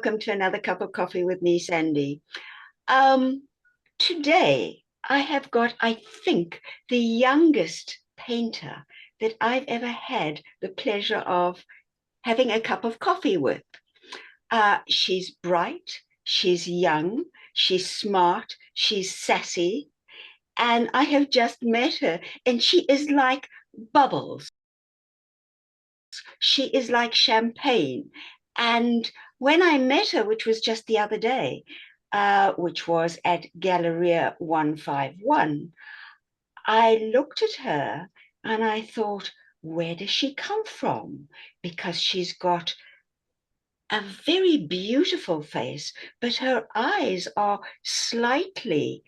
welcome to another cup of coffee with me, Sandy. Today I have got, I think, the youngest painter that I've ever had the pleasure of having a cup of coffee with. She's bright, she's young, she's smart, she's sassy, and I have just met her, and she is like bubbles. She is like champagne. And when I met her, which was just the other day, which was at Galeria 151, I looked at her and I thought, where does she come from? Because she's got a very beautiful face, but her eyes are slightly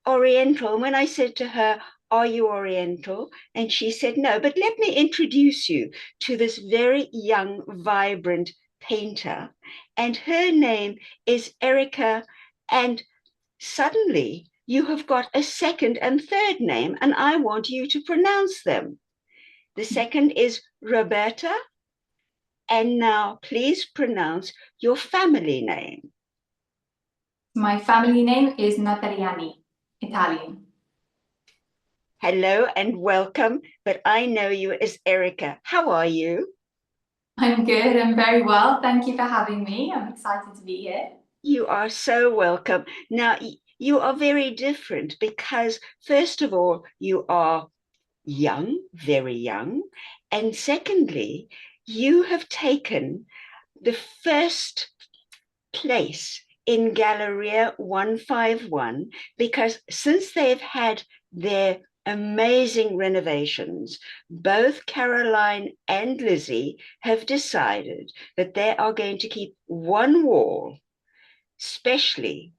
Oriental. And when I said to her, are you Oriental? And she said, no, but let me introduce you to this very young, vibrant painter. And her name is Erika. And suddenly you have got a second and third name, and I want you to pronounce them. The second is Roberta. And now please pronounce your family name. My family name is Nataliani, Italian. Hello and welcome, but I know you as Erika. How are you? I'm good, I'm very well. Thank you for having me. I'm excited to be here. You are so welcome. Now, you are very different because, first of all, you are young, very young. And secondly, you have taken the first place in Galeria 151 because since they've had their amazing renovations, both Caroline and Lissy have decided that they are going to keep one wall specially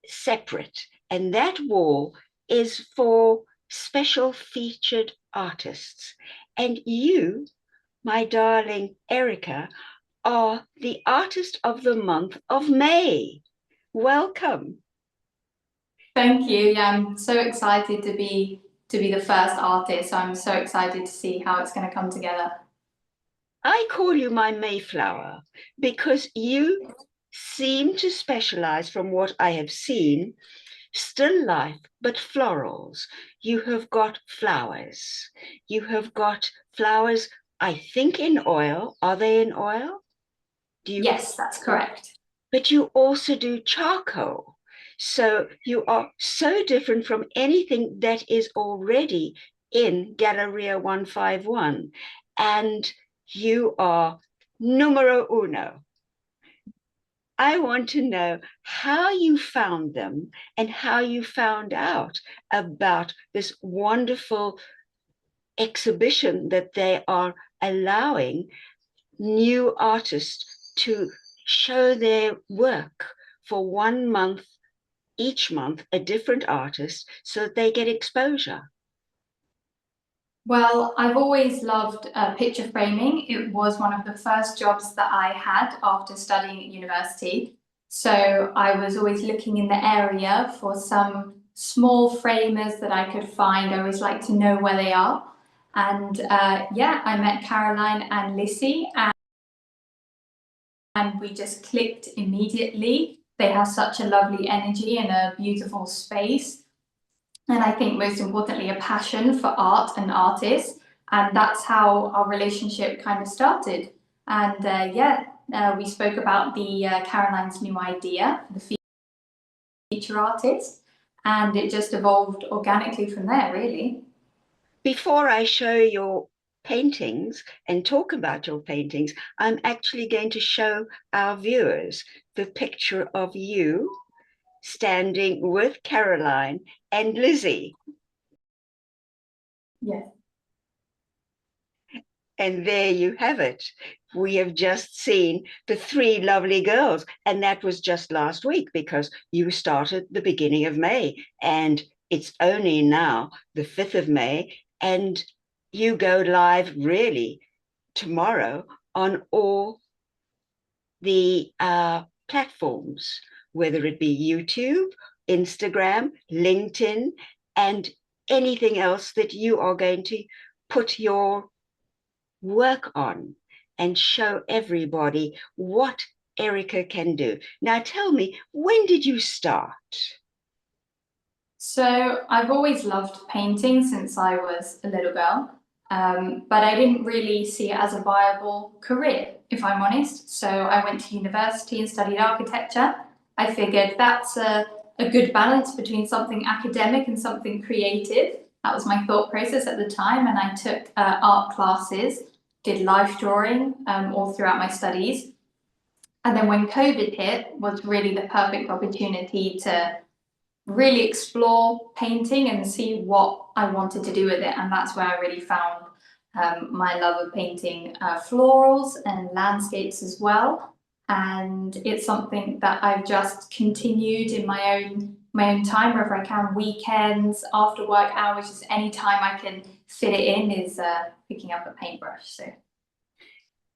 separate, and that wall is for special featured artists. And you, my darling Erika, are the artist of the month of May. Welcome. Thank you. Yeah, I'm so excited to be the first artist. So I'm so excited to see how it's going to come together. I call you my Mayflower because you seem to specialize, from what I have seen, still life, but florals. You have got flowers. You have got flowers, I think, in oil. Are they in oil? Yes, that's correct. But you also do charcoal. So you are so different from anything that is already in Galleria 151. And you are numero uno. I want to know how you found them and how you found out about this wonderful exhibition that they are allowing new artists to show their work for 1 month, each month, a different artist, so that they get exposure. Well, I've always loved picture framing. It was one of the first jobs that I had after studying at university. So I was always looking in the area for some small framers that I could find. I always like to know where they are. And yeah, I met Caroline and Lissy, and we just clicked immediately. They have such a lovely energy and a beautiful space. And I think most importantly, a passion for art and artists. And that's how our relationship kind of started. And we spoke about the Caroline's new idea, the feature artist, and it just evolved organically from there, really. Before I show your paintings and talk about your paintings, I'm actually going to show our viewers the picture of you standing with Caroline and Lissy. Yes. And there you have it. We have just seen the three lovely girls. And that was just last week because you started the beginning of May. And it's only now the 5th of May. And you go live really tomorrow on all the platforms, whether it be YouTube, Instagram, LinkedIn, and anything else that you are going to put your work on and show everybody what Erika can do. Now tell me, when did you start? So I've always loved painting since I was a little girl, but I didn't really see it as a viable career, if I'm honest. So I went to university and studied architecture. I figured that's a good balance between something academic and something creative. That was my thought process at the time, and I took art classes, did life drawing all throughout my studies. And then when COVID hit, was really the perfect opportunity to really explore painting and see what I wanted to do with it. And that's where I really found my love of painting florals and landscapes as well. And it's something that I've just continued in my own time, wherever I can, weekends, after work hours, just any time I can fit it in is picking up a paintbrush. So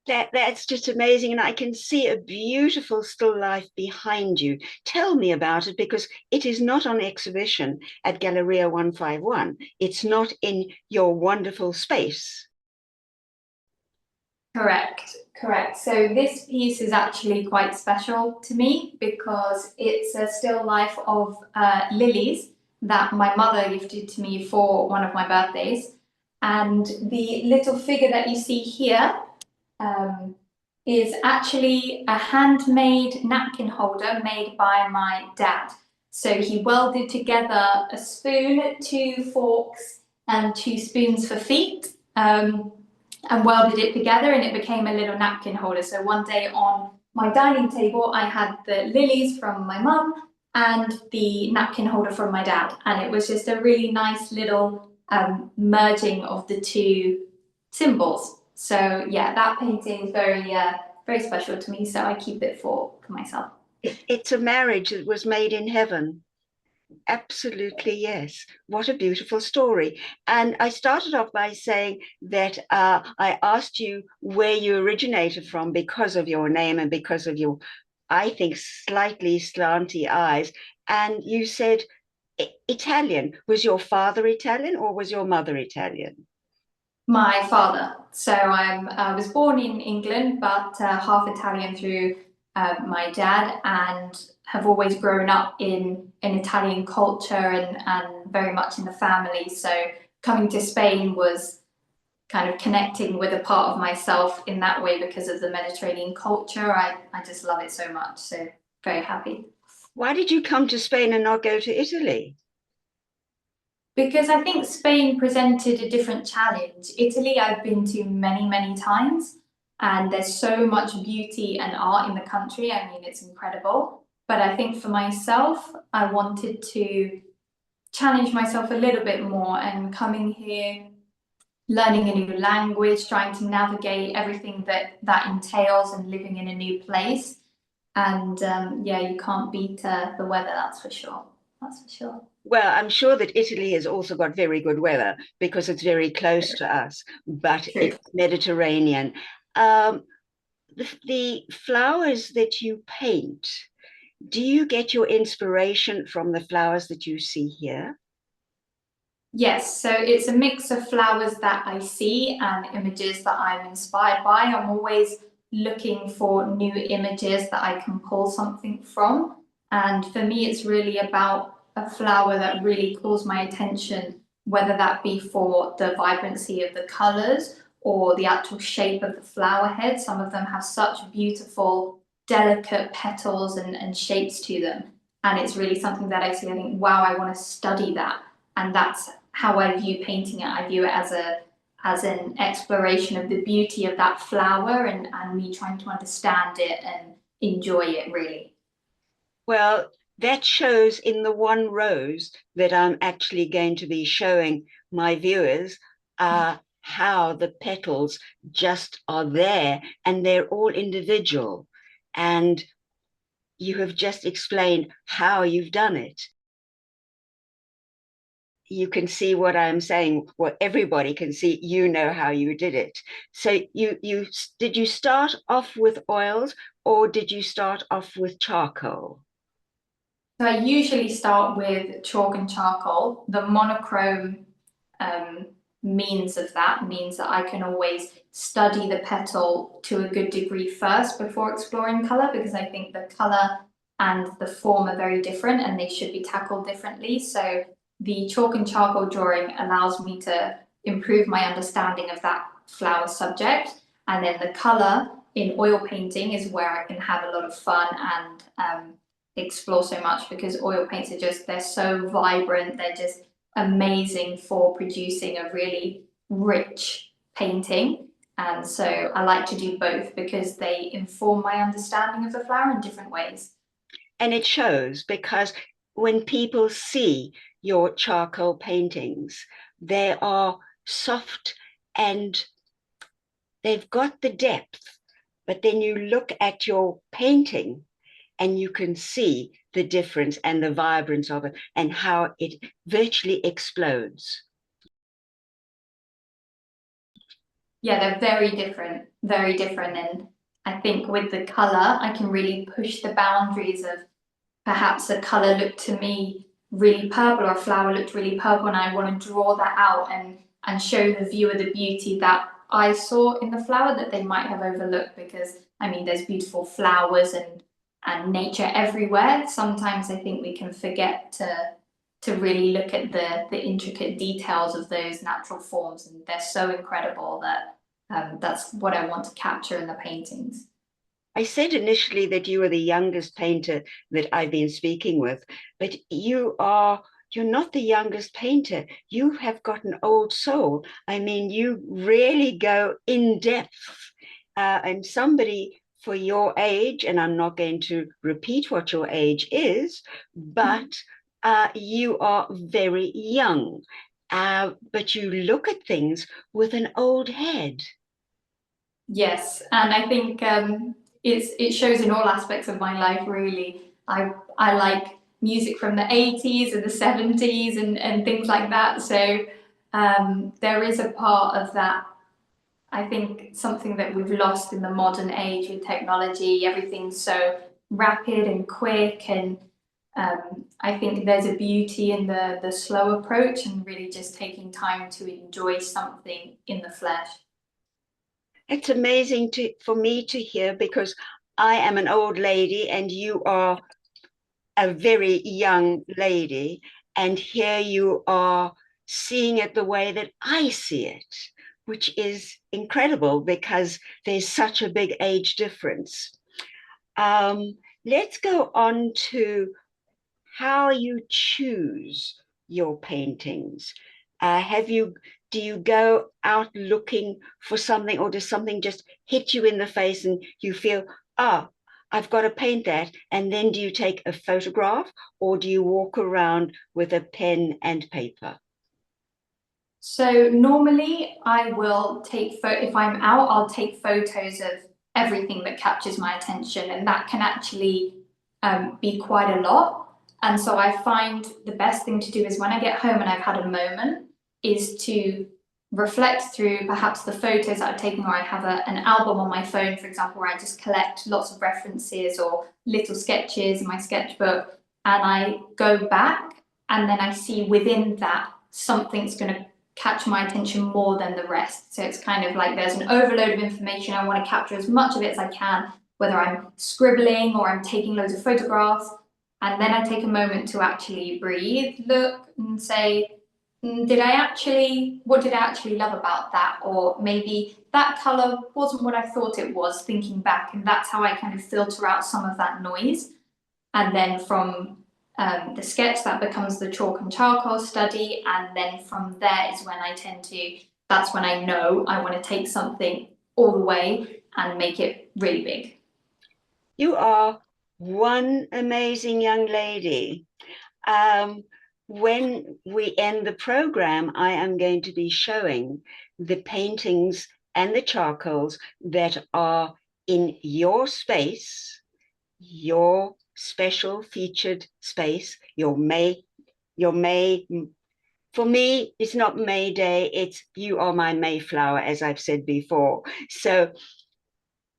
That's just amazing. And I can see a beautiful still life behind you. Tell me about it, because it is not on exhibition at Galeria 151. It's not in your wonderful space. Correct. So this piece is actually quite special to me because it's a still life of lilies that my mother gifted to me for one of my birthdays. And the little figure that you see here is actually a handmade napkin holder made by my dad. So he welded together a spoon, two forks, and two spoons for feet. And welded it together and it became a little napkin holder. So one day on my dining table, I had the lilies from my mum and the napkin holder from my dad. And it was just a really nice little merging of the two symbols. So yeah, that painting is very special to me. So I keep it for myself. It's a marriage that was made in heaven. Absolutely, yes. What a beautiful story. And I started off by saying that I asked you where you originated from because of your name and because of your, I think, slightly slanty eyes. And you said Italian. Was your father Italian or was your mother Italian? My father. So I was born in England, but half Italian through my dad, and have always grown up in an Italian culture and very much in the family. So coming to Spain was kind of connecting with a part of myself in that way because of the Mediterranean culture. I just love it so much. So very happy. Why did you come to Spain and not go to Italy? Because I think Spain presented a different challenge. Italy, I've been to many times, and there's so much beauty and art in the country. I mean, it's incredible. But I think for myself, I wanted to challenge myself a little bit more, and coming here, learning a new language, trying to navigate everything that entails, and living in a new place. And yeah, you can't beat the weather, that's for sure. That's for sure. Well, I'm sure that Italy has also got very good weather because it's very close to us, but True. it's Mediterranean. Um, the flowers that you paint, do you get your inspiration from the flowers that you see here? Yes, so it's a mix of flowers that I see and images that I'm inspired by. I'm always looking for new images that I can pull something from. And for me, it's really about a flower that really calls my attention, whether that be for the vibrancy of the colors or the actual shape of the flower head. Some of them have such beautiful, delicate petals and shapes to them. And it's really something that I see, I think, wow, I want to study that. And that's how I view painting it. I view it as an exploration of the beauty of that flower, and me trying to understand it and enjoy it really. Well, that shows in the one rose that I'm actually going to be showing my viewers how the petals just are there and they're all individual. And you have just explained how you've done it. You can see what I'm saying. Well, everybody can see, you know how you did it. So you did you start off with oils or did you start off with charcoal? So I usually start with chalk and charcoal. The monochrome means of that means that I can always study the petal to a good degree first before exploring colour, because I think the colour and the form are very different and they should be tackled differently. So the chalk and charcoal drawing allows me to improve my understanding of that flower subject, and then the colour in oil painting is where I can have a lot of fun and explore so much, because oil paints are just, they're so vibrant, they're just amazing for producing a really rich painting. And so I like to do both because they inform my understanding of the flower in different ways. And it shows, because when people see your charcoal paintings, they are soft and they've got the depth, but then you look at your painting and you can see the difference and the vibrance of it and how it virtually explodes. Yeah, they're very different, very different. And I think with the colour, I can really push the boundaries of perhaps a colour looked to me really purple, or a flower looked really purple, and I want to draw that out and show the viewer the beauty that I saw in the flower that they might have overlooked. Because I mean, there's beautiful flowers and nature everywhere. Sometimes I think we can forget to really look at the intricate details of those natural forms, and they're so incredible that that's what I want to capture in the paintings. I said initially that you were the youngest painter that I've been speaking with, but you're not the youngest painter. You have got an old soul. I mean, you really go in depth. And somebody for your age, and I'm not going to repeat what your age is, but you are very young. But you look at things with an old head. Yes, and I think it shows in all aspects of my life, really. I like music from the 80s and the 70s and things like that. So there is a part of that. I think something that we've lost in the modern age with technology. Everything's so rapid and quick, and I think there's a beauty in the slow approach and really just taking time to enjoy something in the flesh. It's amazing for me to hear, because I am an old lady and you are a very young lady, and here you are seeing it the way that I see it, which is incredible because there's such a big age difference. Let's go on to how you choose your paintings. Do you go out looking for something, or does something just hit you in the face and you feel, I've got to paint that? And then do you take a photograph, or do you walk around with a pen and paper? So normally I will take if I'm out, I'll take photos of everything that captures my attention, and that can actually be quite a lot. And so I find the best thing to do is when I get home and I've had a moment, is to reflect through perhaps the photos that I've taken, or I have an album on my phone, for example, where I just collect lots of references or little sketches in my sketchbook, and I go back and then I see within that something's going to catch my attention more than the rest. So it's kind of like there's an overload of information. I want to capture as much of it as I can, whether I'm scribbling or I'm taking loads of photographs. And then I take a moment to actually breathe, look and say, what did I actually love about that? Or maybe that color wasn't what I thought it was, thinking back. And that's how I kind of filter out some of that noise. And then from the sketch, that becomes the chalk and charcoal study. And then from there is when that's when I know I want to take something all the way and make it really big. You are one amazing young lady. When we end the program, I am going to be showing the paintings and the charcoals that are in your space, your special featured space, your May, for me, it's not May Day, it's you are my Mayflower, as I've said before. So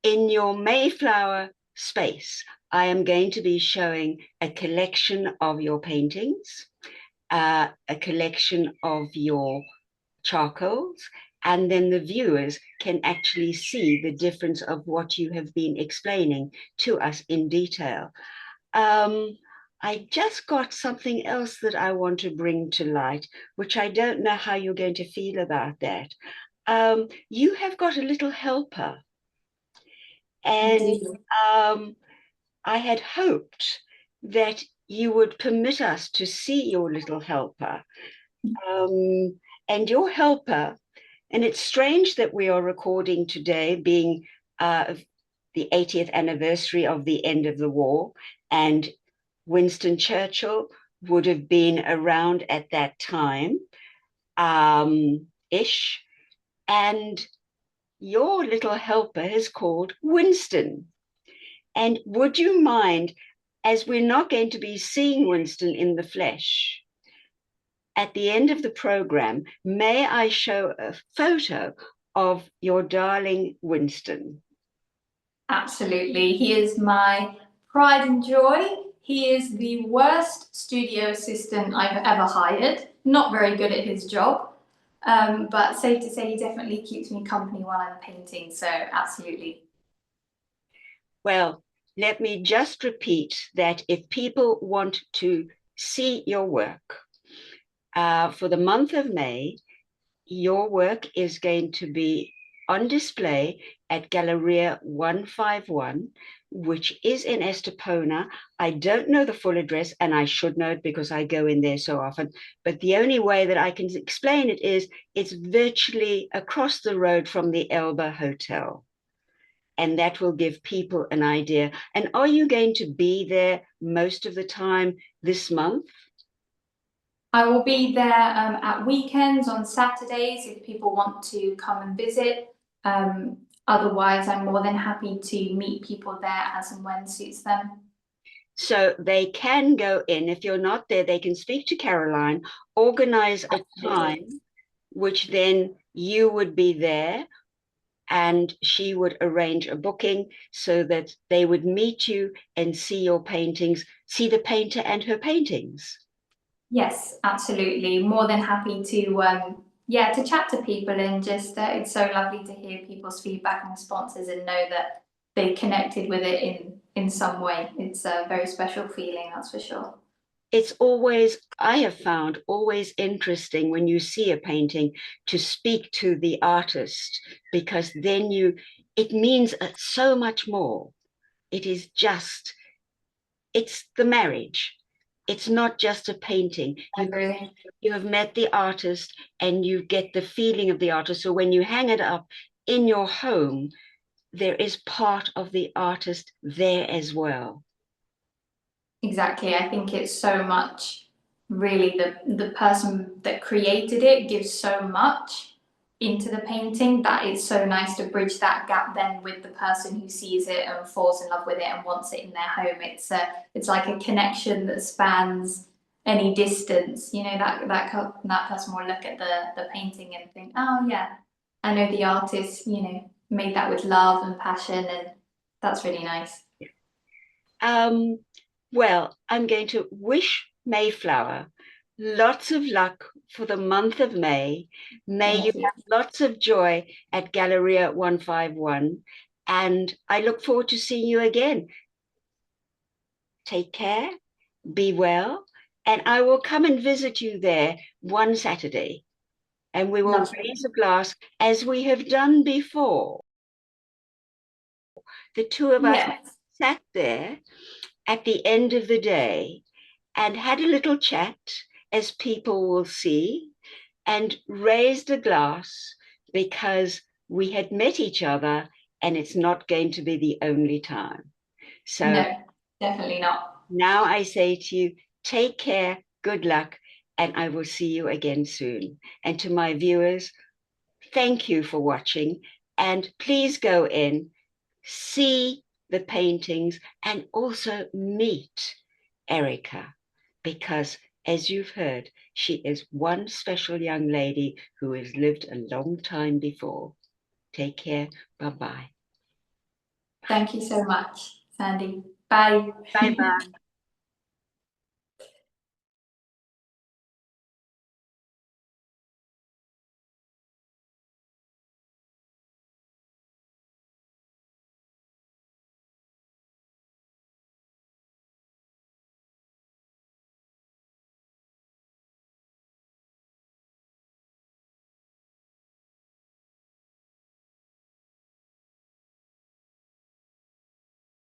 in your Mayflower space, I am going to be showing a collection of your paintings, a collection of your charcoals, and then the viewers can actually see the difference of what you have been explaining to us in detail. I just got something else that I want to bring to light, which I don't know how you're going to feel about that. You have got a little helper, and I had hoped that you would permit us to see your little helper. And your helper, and it's strange that we are recording today, being the 80th anniversary of the end of the war, and Winston Churchill would have been around at that time, ish, and your little helper is called Winston. And would you mind, as we're not going to be seeing Winston in the flesh, at the end of the program, may I show a photo of your darling Winston? Absolutely. He is my pride and joy. He is the worst studio assistant I've ever hired. Not very good at his job, but safe to say he definitely keeps me company while I'm painting, so absolutely. Well, let me just repeat that if people want to see your work, for the month of May, your work is going to be on display at Galeria 151, which is in Estepona. I don't know the full address, and I should know it because I go in there so often. But the only way that I can explain it is it's virtually across the road from the Elba Hotel. And that will give people an idea. And are you going to be there most of the time this month? I will be there at weekends on Saturdays if people want to come and visit. Otherwise, I'm more than happy to meet people there as and when suits them. So they can go in. If you're not there, they can speak to Caroline, organize a time, which then you would be there, and she would arrange a booking so that they would meet you and see your paintings, see the painter and her paintings. Yes, absolutely. More than happy to to chat to people, and just it's so lovely to hear people's feedback and responses and know that they connected with it in some way. It's a very special feeling, that's for sure. It's always, I have found, always interesting when you see a painting to speak to the artist, because then it means so much more. It is just, it's the marriage. It's not just a painting. You have met the artist and you get the feeling of the artist. So when you hang it up in your home, there is part of the artist there as well. Exactly. I think it's so much, really, the person that created it gives so much into the painting that it's so nice to bridge that gap then with the person who sees it and falls in love with it and wants it in their home. It's like a connection that spans any distance. You know, that person will look at the painting and think, oh yeah, I know the artist, you know, made that with love and passion, and that's really nice. Well, I'm going to wish Mayflower lots of luck for the month of May. May you have lots of joy at Galeria 151, and I look forward to seeing you again. Take care, be well, and I will come and visit you there one Saturday, and we will raise a glass as we have done before. The two of us sat there at the end of the day and had a little chat, as people will see, and raised a glass because we had met each other and it's not going to be the only time. So no, definitely not. Now I say to you, take care, good luck, and I will see you again soon. And to my viewers, thank you for watching, and please go in, see the paintings, and also meet Erika, because as you've heard, she is one special young lady who has lived a long time before. Take care. Bye-bye. Thank you so much, Sandy. Bye. Bye-bye.